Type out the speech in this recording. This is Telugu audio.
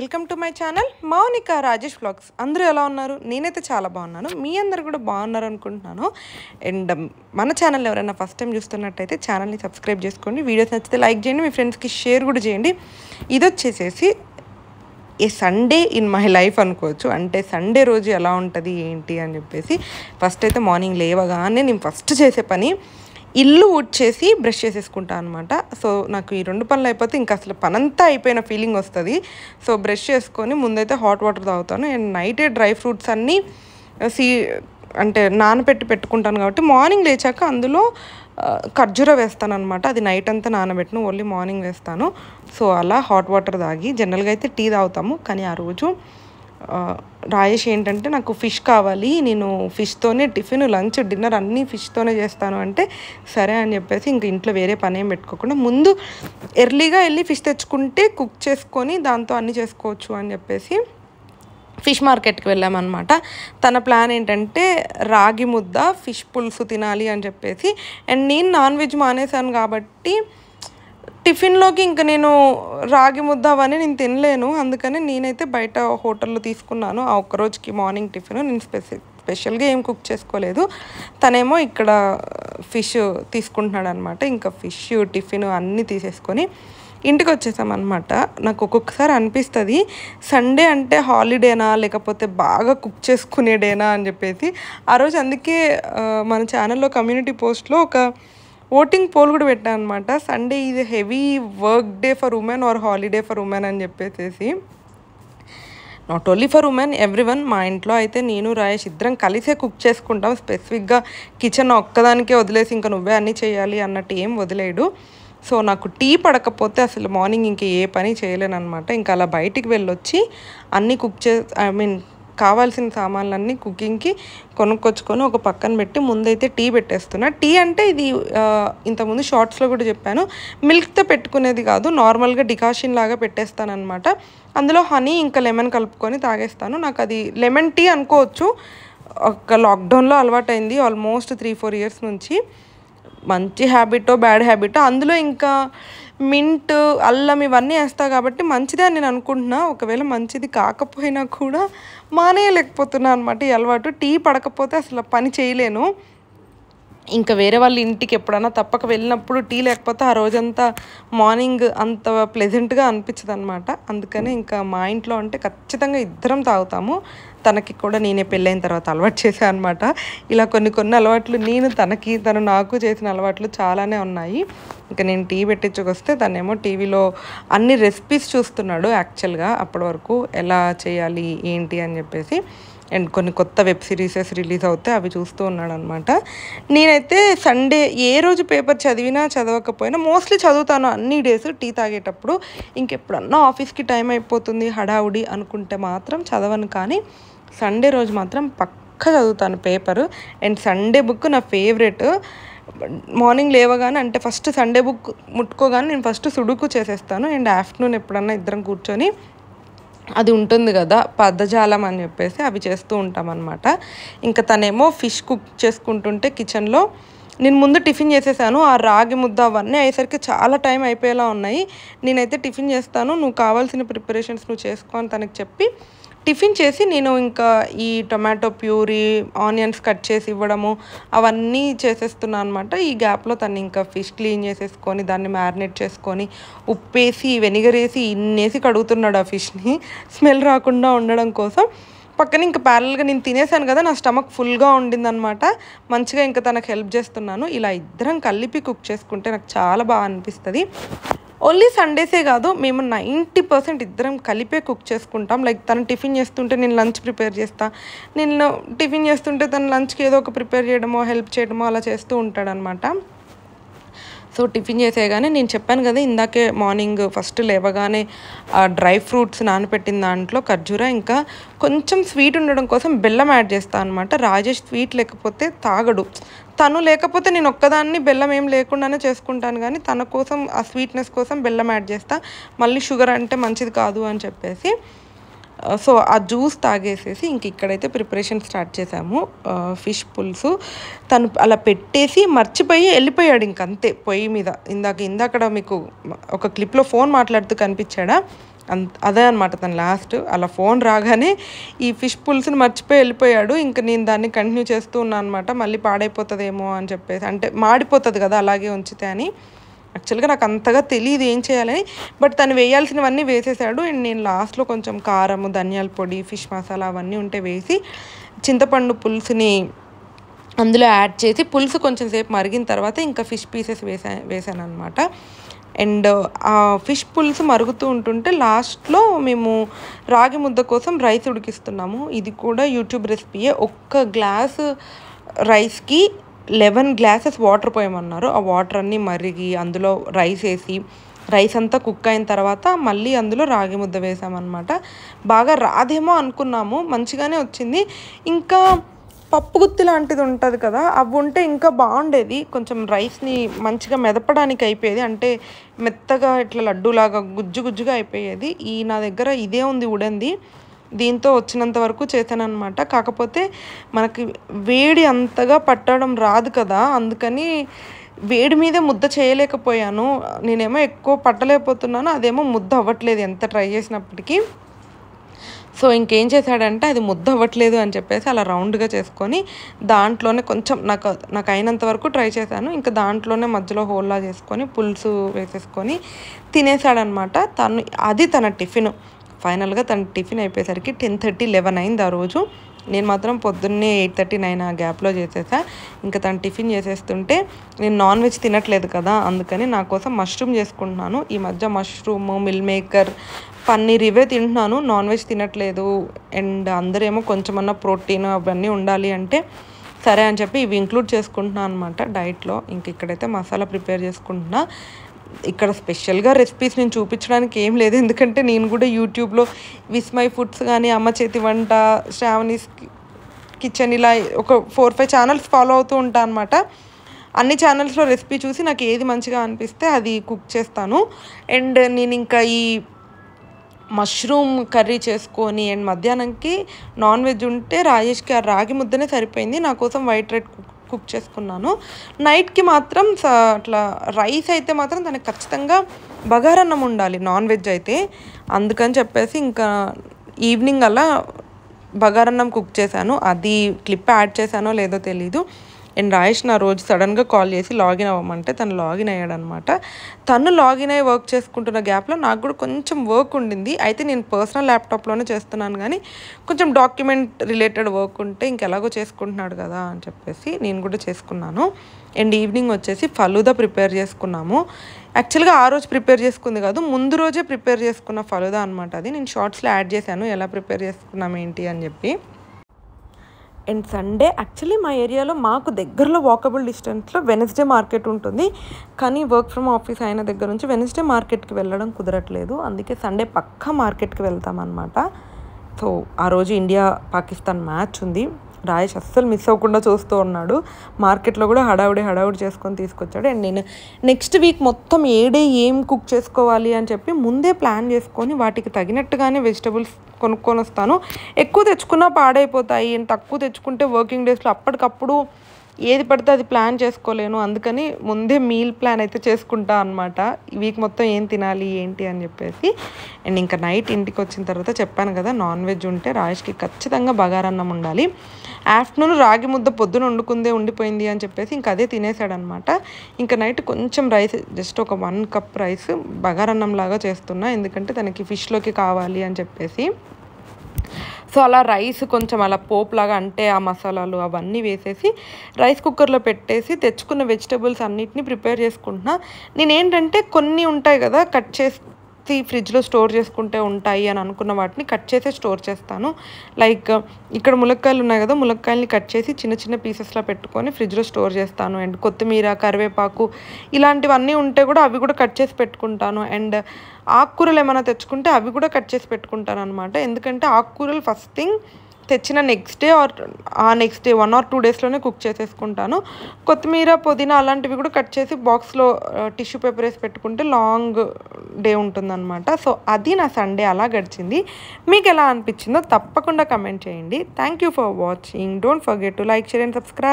Welcome to my channel Mounika Rajesh vlogs. అందరూ ఎలా ఉన్నారు? నేనైతే చాలా బాగున్నాను. మీ అందరు కూడా బాగున్నారు అనుకుంటున్నాను. అండ్ మన ఛానల్ ఎవరైనా ఫస్ట్ టైం చూస్తున్నట్టయితే ఛానల్ని సబ్స్క్రైబ్ చేసుకోండి. వీడియోస్ నచ్చితే లైక్ చేయండి, మీ ఫ్రెండ్స్కి షేర్ కూడా చేయండి. ఇది వచ్చేసేసి ఏ సండే ఇన్ మై లైఫ్ అనుకోవచ్చు. అంటే సండే రోజు ఎలా ఉంటుంది ఏంటి అని చెప్పేసి ఫస్ట్ అయితే మార్నింగ్ లేవగానే నేను ఫస్ట్ చేసే పని ఇల్లు ఊడ్చేసి బ్రష్ చేసేసుకుంటాను అనమాట. సో నాకు ఈ రెండు పనులు అయిపోతే ఇంకా అసలు పనంతా అయిపోయిన ఫీలింగ్ వస్తుంది. సో బ్రష్ చేసుకొని ముందైతే హాట్ వాటర్ తాగుతాను. అండ్ నైటే డ్రై ఫ్రూట్స్ అన్నీ అంటే నానబెట్టి పెట్టుకుంటాను కాబట్టి మార్నింగ్ లేచాక అందులో ఖర్జూర వేస్తాను అనమాట. అది నైట్ అంతా నానబెట్టను, ఓన్లీ మార్నింగ్ వేస్తాను. సో అలా హాట్ వాటర్ తాగి జనరల్గా అయితే టీ తాగుతాము. కానీ ఆ రోజు రాయేష్ ఏంటంటే నాకు ఫిష్ కావాలి, నేను ఫిష్తోనే టిఫిన్ లంచ్ డిన్నర్ అన్నీ ఫిష్తోనే చేస్తాను అంటే సరే అని చెప్పేసి ఇంక ఇంట్లో వేరే పని ఏం పెట్టుకోకుండా ముందు ఎర్లీగా వెళ్ళి ఫిష్ తెచ్చుకుంటే కుక్ చేసుకొని దాంతో అన్నీ చేసుకోవచ్చు అని చెప్పేసి ఫిష్ మార్కెట్కి వెళ్ళామన్నమాట. తన ప్లాన్ ఏంటంటే రాగి ముద్ద ఫిష్ పులుసు తినాలి అని చెప్పేసి. అండ్ నేను నాన్ వెజ్ మానేశాను కాబట్టి టిఫిన్లోకి ఇంకా నేను రాగి ముద్ద అవన్నీ నేను తినలేను. అందుకని నేనైతే బయట హోటల్లో తీసుకున్నాను ఆ ఒక్కరోజుకి మార్నింగ్ టిఫిన్. నేను స్పెషల్గా ఏం కుక్ చేసుకోలేదు. తనేమో ఇక్కడ ఫిష్ తీసుకుంటున్నాడు అనమాట. ఇంకా ఫిష్ టిఫిన్ అన్నీ తీసేసుకొని ఇంటికి వచ్చేసామన్నమాట. నాకు ఒక్కొక్కసారి అనిపిస్తుంది సండే అంటే హాలిడేనా లేకపోతే బాగా కుక్ చేసుకునే డేనా అని చెప్పేసి. ఆ రోజు అందుకే మన ఛానల్లో కమ్యూనిటీ పోస్ట్లో ఒక ఓటింగ్ పోల్ కూడా పెట్టాను అనమాట. Sunday is heavy work day for women or holiday for women అని చెప్పేసి. Not only for women, everyone. మా ఇంట్లో అయితే నేను రాయేష్ ఇద్దరం కలిసే కుక్ చేసుకుంటాం. స్పెసిఫిక్గా కిచెన్ ఒక్కదానికే వదిలేసి ఇంకా నువ్వే అన్నీ చేయాలి అన్నట్టు ఏం వదిలేడు. సో నాకు టీ పడకపోతే అసలు మార్నింగ్ ఇంక ఏ పని చేయలేను అనమాట. ఇంకా అలా బయటికి వెళ్ళొచ్చి అన్నీ కావాల్సిన సామాన్లన్నీ కుకింగ్కి కొనుక్కొచ్చుకొని ఒక పక్కన పెట్టి ముందైతే టీ పెట్టేస్తున్నా. టీ అంటే ఇది ఇంతకుముందు షార్ట్స్లో కూడా చెప్పాను, మిల్క్తో పెట్టుకునేది కాదు, నార్మల్గా డికాషన్ లాగా పెట్టేస్తాను అనమాట. అందులో హనీ ఇంకా లెమన్ కలుపుకొని తాగేస్తాను. నాకు అది లెమన్ టీ అనుకోవచ్చు. ఒక లాక్డౌన్లో అలవాటైంది ఆల్మోస్ట్ 3-4 ఇయర్స్ నుంచి. మంచి హ్యాబిటో బ్యాడ్ హ్యాబిటో, అందులో ఇంకా మింట్ అల్లం ఇవన్నీ వేస్తా కాబట్టి మంచిదే అని నేను అనుకుంటున్నా. ఒకవేళ మంచిది కాకపోయినా కూడా మానేయలేకపోతున్నా అనమాట ఈ అలవాటు. టీ పడకపోతే అసలు పని చేయలేను. ఇంకా వేరే వాళ్ళ ఇంటికి ఎప్పుడైనా తప్పక వెళ్ళినప్పుడు టీ లేకపోతే ఆ రోజంతా మార్నింగ్ అంత ప్లెజెంట్గా అనిపించదు అనమాట. అందుకని ఇంకా మా ఇంట్లో అంటే ఖచ్చితంగా ఇద్దరం తాగుతాము. తనకి కూడా నేనే పెళ్ళైన తర్వాత అలవాటు చేశాను అనమాట. ఇలా కొన్ని అలవాట్లు తను నాకు చేసిన అలవాట్లు చాలానే ఉన్నాయి. ఇంకా నేను టీ పెట్టించుకొస్తే తనేమో టీవీలో అన్ని రెసిపీస్ చూస్తున్నాడు యాక్చువల్గా అప్పటి వరకు ఎలా చేయాలి ఏంటి అని చెప్పేసి. అండ్ కొన్ని కొత్త వెబ్ సిరీసెస్ రిలీజ్ అవుతాయి, అవి చూస్తూ ఉన్నాడు అనమాట. నేనైతే సండే ఏ రోజు పేపర్ చదివినా చదవకపోయినా మోస్ట్లీ చదువుతాను అన్ని డేస్ టీ తాగేటప్పుడు. ఇంకెప్పుడన్నా ఆఫీస్కి టైం అయిపోతుంది హడావుడి అనుకుంటే మాత్రం చదవను. కానీ సండే రోజు మాత్రం పక్కా చదువుతాను పేపరు. అండ్ సండే బుక్ నా ఫేవరెట్. మార్నింగ్ లేవగానే అంటే ఫస్ట్ సండే బుక్ ముట్టుకోగానే నేను ఫస్ట్ సుడుకు చేసేస్తాను. అండ్ ఆఫ్టర్నూన్ ఎప్పుడన్నా ఇద్దరం కూర్చొని అది ఉంటుంది కదా పదజాలం అని చెప్పేసి అవి చేస్తూ ఉంటామన్నమాట. ఇంకా తనేమో ఫిష్ కుక్ చేసుకుంటుంటే కిచెన్లో నేను ముందు టిఫిన్ చేసేసాను. ఆ రాగి ముద్ద అవన్నీ అయ్యేసరికి చాలా టైం అయిపోయేలా ఉన్నాయి. నేనైతే టిఫిన్ చేస్తాను, నువ్వు కావాల్సిన ప్రిపరేషన్స్ నువ్వు చేసుకో అని తనకి చెప్పి టిఫిన్ చేసి నేను ఇంకా ఈ టొమాటో ప్యూరీ ఆనియన్స్ కట్ చేసి ఇవ్వడము అవన్నీ చేసేస్తున్నాను అనమాట. ఈ గ్యాప్లో తను ఇంకా ఫిష్ క్లీన్ చేసేసుకొని దాన్ని మ్యారినేట్ చేసుకొని ఉప్పేసి వెనిగర్ వేసి ఇన్నేసి కడుగుతున్నాడు ఆ ఫిష్ని స్మెల్ రాకుండా ఉండడం కోసం. పక్కన ఇంకా ప్యారల్గా నేను తినేసాను కదా, నా స్టమక్ ఫుల్గా ఉండిందనమాట. మంచిగా ఇంకా తనకు హెల్ప్ చేస్తున్నాను. ఇలా ఇద్దరం కలిపి కుక్ చేసుకుంటే నాకు చాలా బాగా అనిపిస్తుంది. ఓన్లీ సండేసే కాదు, మేము 90% ఇద్దరం కలిపే కుక్ చేసుకుంటాం. లైక్ తను టిఫిన్ చేస్తుంటే నేను లంచ్ ప్రిపేర్ చేస్తా, నేను టిఫిన్ చేస్తుంటే తను లంచ్కి ఏదో ఒక ప్రిపేర్ చేయడమో హెల్ప్ చేయడమో అలా చేస్తూ ఉంటాడనమాట. సో టిఫిన్ చేసేగానే నేను చెప్పాను కదా ఇందాకే మార్నింగ్ ఫస్ట్ లేవగానే డ్రై ఫ్రూట్స్ నానపెట్టిన దాంట్లో ఖర్జూర ఇంకా కొంచెం స్వీట్ ఉండడం కోసం బెల్లం యాడ్ చేస్తాను అనమాట. రాజేష్ స్వీట్ లేకపోతే తాగడు. తను లేకపోతే నేను ఒక్కదాన్ని బెల్లం ఏం లేకుండానే చేసుకుంటాను, కానీ తన కోసం ఆ స్వీట్నెస్ కోసం బెల్లం యాడ్ చేస్తా. మళ్ళీ షుగర్ అంటే మంచిది కాదు అని చెప్పేసి. సో ఆ జ్యూస్ తాగేసేసి ఇంక ఇక్కడైతే ప్రిపరేషన్ స్టార్ట్ చేసాము. ఫిష్ పులుసు తను అలా పెట్టేసి మర్చిపోయి వెళ్ళిపోయాడు ఇంకంతే పొయ్యి మీద. ఇందాకడ మీకు ఒక క్లిప్లో ఫోన్ మాట్లాడుతూ కనిపించాడా, అదే అనమాట తను లాస్ట్. అలా ఫోన్ రాగానే ఈ ఫిష్ పులుసుని మర్చిపోయి వెళ్ళిపోయాడు. ఇంకా నేను దాన్ని కంటిన్యూ చేస్తూ ఉన్నాను అనమాట. మళ్ళీ పాడైపోతుందేమో అని చెప్పేసి, అంటే మాడిపోతుంది కదా అలాగే ఉంచితే అని. యాక్చువల్గా నాకు అంతగా తెలియదు ఏం చేయాలని, బట్ తను వేయాల్సినవన్నీ వేసేసాడు. అండ్ నేను లాస్ట్లో కొంచెం కారము, ధనియాల పొడి, ఫిష్ మసాలా అవన్నీ ఉంటే వేసి చింతపండు పులుసుని అందులో యాడ్ చేసి పులుసు కొంచెం సేపు మరిగిన తర్వాత ఇంకా ఫిష్ పీసెస్ వేసాను అనమాట. అండ్ ఆ ఫిష్ పులుసు మరుగుతూ ఉంటుంటే లాస్ట్లో మేము రాగి ముద్ద కోసం రైస్ ఉడికిస్తున్నాము. ఇది కూడా యూట్యూబ్ రెసిపీయే. 1 గ్లాసు రైస్కి 11 గ్లాసెస్ వాటర్ పోయమన్నారు. ఆ వాటర్ అన్నీ మరిగి అందులో రైస్ వేసి రైస్ అంతా కుక్ అయిన తర్వాత మళ్ళీ అందులో రాగి ముద్ద వేసామన్నమాట. బాగా రాదేమో అనుకున్నాము, మంచిగానే వచ్చింది. ఇంకా పప్పు గుత్తి లాంటిది ఉంటుంది కదా, అవి ఉంటే ఇంకా బాగుండేది. కొంచెం రైస్ని మంచిగా మెదపడానికి అయిపోయేది, అంటే మెత్తగా ఇట్లా లడ్డూలాగా గుజ్జుగా అయిపోయేది. నా దగ్గర ఇదే ఉంది ఉడంది, దీంతో వచ్చినంత వరకు చేశాను అనమాట. కాకపోతే మనకి వేడి అంతగా పట్టడం రాదు కదా, అందుకని వేడి మీదే ముద్ద చేయలేకపోయాను. నేనేమో ఎక్కువ పట్టలేకపోతున్నాను, అదేమో ముద్ద అవ్వట్లేదు ఎంత ట్రై చేసినప్పటికీ. సో ఇంకేం చేశాడంటే అది ముద్ద అవ్వట్లేదు అని చెప్పేసి అలా రౌండ్గా చేసుకొని దాంట్లోనే కొంచెం నాకు అయినంత వరకు ట్రై చేశాను. ఇంకా దాంట్లోనే మధ్యలో హోల్లా చేసుకొని పులుసు వేసేసుకొని తినేసాడనమాట. అది తన టిఫిన్. ఫైనల్గా తన టిఫిన్ అయిపోయేసరికి 10:30, 11 అయింది ఆ రోజు. నేను మాత్రం పొద్దున్నే 8:30, 9 ఆ గ్యాప్లో చేసేసా. ఇంకా తను టిఫిన్ చేసేస్తుంటే నేను నాన్ వెజ్ తినట్లేదు కదా, అందుకని నా కోసం మష్రూమ్ చేసుకుంటున్నాను. ఈ మధ్య మష్రూమ్, మిల్ మేకర్, పన్నీర్ ఇవే తింటున్నాను, నాన్ వెజ్ తినట్లేదు. అండ్ అందరేమో కొంచెమన్నా ప్రోటీన్ అవన్నీ ఉండాలి అంటే సరే అని చెప్పి ఇవి ఇంక్లూడ్ చేసుకుంటున్నాను అనమాట డైట్లో. ఇంక ఇక్కడైతే మసాలా ప్రిపేర్ చేసుకుంటున్నా. ఇక్కడ స్పెషల్గా రెసిపీస్ నేను చూపించడానికి ఏం లేదు, ఎందుకంటే నేను కూడా యూట్యూబ్లో విస్మయ్ ఫుడ్స్ కానీ, అమ్మ చేతి వంట, శ్రావణీస్ కిచెన్, ఇలా ఒక 4-5 ఛానల్స్ ఫాలో అవుతూ ఉంటాను అనమాట. అన్ని ఛానల్స్లో రెసిపీ చూసి నాకు ఏది మంచిగా అనిపిస్తే అది కుక్ చేస్తాను. అండ్ నేను ఇంకా ఈ మష్రూమ్ కర్రీ చేసుకొని అండ్ మధ్యాహ్నంకి నాన్ వెజ్ ఉంటే రాజేష్కి ఆ రాగి ముద్దనే సరిపోయింది. నా కోసం వైట్ రైస్ కుక్ చేసుకున్నాను. నైట్కి మాత్రం అట్లా రైస్ అయితే మాత్రం తనకి ఖచ్చితంగా బగారన్నం ఉండాలి నాన్ వెజ్ అయితే. అందుకని చెప్పేసి ఇంకా ఈవినింగ్ అలా బగారన్నం కుక్ చేశాను. అది క్లిప్ యాడ్ చేశానో లేదో తెలీదు. అండ్ రాజేష్ నా రోజు సడన్గా కాల్ చేసి లాగిన్ అవ్వమంటే తను లాగిన్ అయ్యాడనమాట. తను లాగిన్ అయ్యి వర్క్ చేసుకుంటున్న గ్యాప్లో నాకు కూడా కొంచెం వర్క్ ఉండింది. అయితే నేను పర్సనల్ ల్యాప్టాప్లోనే చేస్తున్నాను, కానీ కొంచెం డాక్యుమెంట్ రిలేటెడ్ వర్క్ ఉంటే ఇంకెలాగో చేసుకుంటున్నాడు కదా అని చెప్పేసి నేను కూడా చేసుకున్నాను. అండ్ ఈవినింగ్ వచ్చేసి ఫలూదా ప్రిపేర్ చేసుకున్నాము. యాక్చువల్గా ఆ రోజు ప్రిపేర్ చేసుకుంది కాదు, ముందు రోజే ప్రిపేర్ చేసుకున్న ఫలూదా అనమాట. అది నేను షార్ట్స్లో యాడ్ చేశాను ఎలా ప్రిపేర్ చేసుకున్నాం ఏంటి అని చెప్పి. అండ్ సండే యాక్చువల్లీ మా ఏరియాలో మాకు దగ్గరలో వాకబుల్ డిస్టెన్స్లో వెనస్డే మార్కెట్ ఉంటుంది, కానీ వర్క్ ఫ్రమ్ ఆఫీస్ అయిన దగ్గర నుంచి వెనస్డే మార్కెట్కి వెళ్ళడం కుదరట్లేదు. అందుకే సండే పక్కా మార్కెట్కి వెళ్తామన్నమాట. సో ఆ రోజు ఇండియా పాకిస్తాన్ మ్యాచ్ ఉంది. రాజేష్ అస్సలు మిస్ అవ్వకుండా చూస్తూ ఉన్నాడు. మార్కెట్లో కూడా హడావుడి చేసుకొని తీసుకొచ్చాడు. అండ్ నేను నెక్స్ట్ వీక్ మొత్తం ఏ డే ఏం కుక్ చేసుకోవాలి అని చెప్పి ముందే ప్లాన్ చేసుకొని వాటికి తగినట్టుగానే వెజిటబుల్స్ కొనుక్కొని వస్తాను. ఎక్కువ తెచ్చుకున్నా పాడైపోతాయి, అండ్ తక్కువ తెచ్చుకుంటే వర్కింగ్ డేస్లో అప్పటికప్పుడు ఏది పడితే అది ప్లాన్ చేసుకోలేను. అందుకని ముందే మీల్ ప్లాన్ అయితే చేసుకుంటా అనమాట, ఈ వీక్ మొత్తం ఏం తినాలి ఏంటి అని చెప్పేసి. అండ్ ఇంకా నైట్ ఇంటికి వచ్చిన తర్వాత చెప్పాను కదా, నాన్ వెజ్ ఉంటే రాజేష్కి ఖచ్చితంగా బగారన్నం ఉండాలి. ఆఫ్టర్నూన్ రాగి ముద్ద పొద్దున వండుకుందే ఉండిపోయింది అని చెప్పేసి ఇంకా అదే తినేసాడనమాట. ఇంకా నైట్ కొంచెం రైస్, జస్ట్ ఒక 1 కప్ రైస్ బగారన్నం లాగా చేస్తున్నా, ఎందుకంటే తనకి ఫిష్లోకి కావాలి అని చెప్పేసి. సో అలా రైస్ కొంచెం అలా పోపులాగా, అంటే ఆ మసాలాలు అవన్నీ వేసేసి రైస్ కుక్కర్లో పెట్టేసి తెచ్చుకున్న వెజిటబుల్స్ అన్నిటిని ప్రిపేర్ చేసుకుంటున్నా. నేనేంటంటే కొన్ని ఉంటాయి కదా కట్ చేసి ఫ్రిడ్జ్లో స్టోర్ చేసుకుంటే ఉంటాయి అని అనుకున్న వాటిని కట్ చేసి స్టోర్ చేస్తాను. లైక్ ఇక్కడ ములక్కాయలు ఉన్నాయి కదా, ములక్కాయలని కట్ చేసి చిన్న చిన్న పీసెస్లో పెట్టుకొని ఫ్రిడ్జ్లో స్టోర్ చేస్తాను. అండ్ కొత్తిమీర, కరివేపాకు ఇలాంటివన్నీ ఉంటే కూడా అవి కూడా కట్ చేసి పెట్టుకుంటాను. అండ్ ఆకుకూరలు ఏమైనా తెచ్చుకుంటే అవి కూడా కట్ చేసి పెట్టుకుంటాను అనమాట. ఎందుకంటే ఆకుకూరలు ఫస్ట్ థింగ్ తెచ్చిన నెక్స్ట్ డే ఆర్ ఆ నెక్స్ట్ డే 1 or 2 డేస్లోనే కుక్ చేసేసుకుంటాను. కొత్తిమీర, పుదీనా అలాంటివి కూడా కట్ చేసి బాక్స్లో టిష్యూ పేపర్ వేసి పెట్టుకుంటే లాంగ్ డే ఉంటుందన్నమాట. సో అది నా సండే అలా గడిచింది. మీకు ఎలా అనిపించిందో తప్పకుండా కమెంట్ చేయండి. Thank you for watching. Don't forget to like, share and subscribe.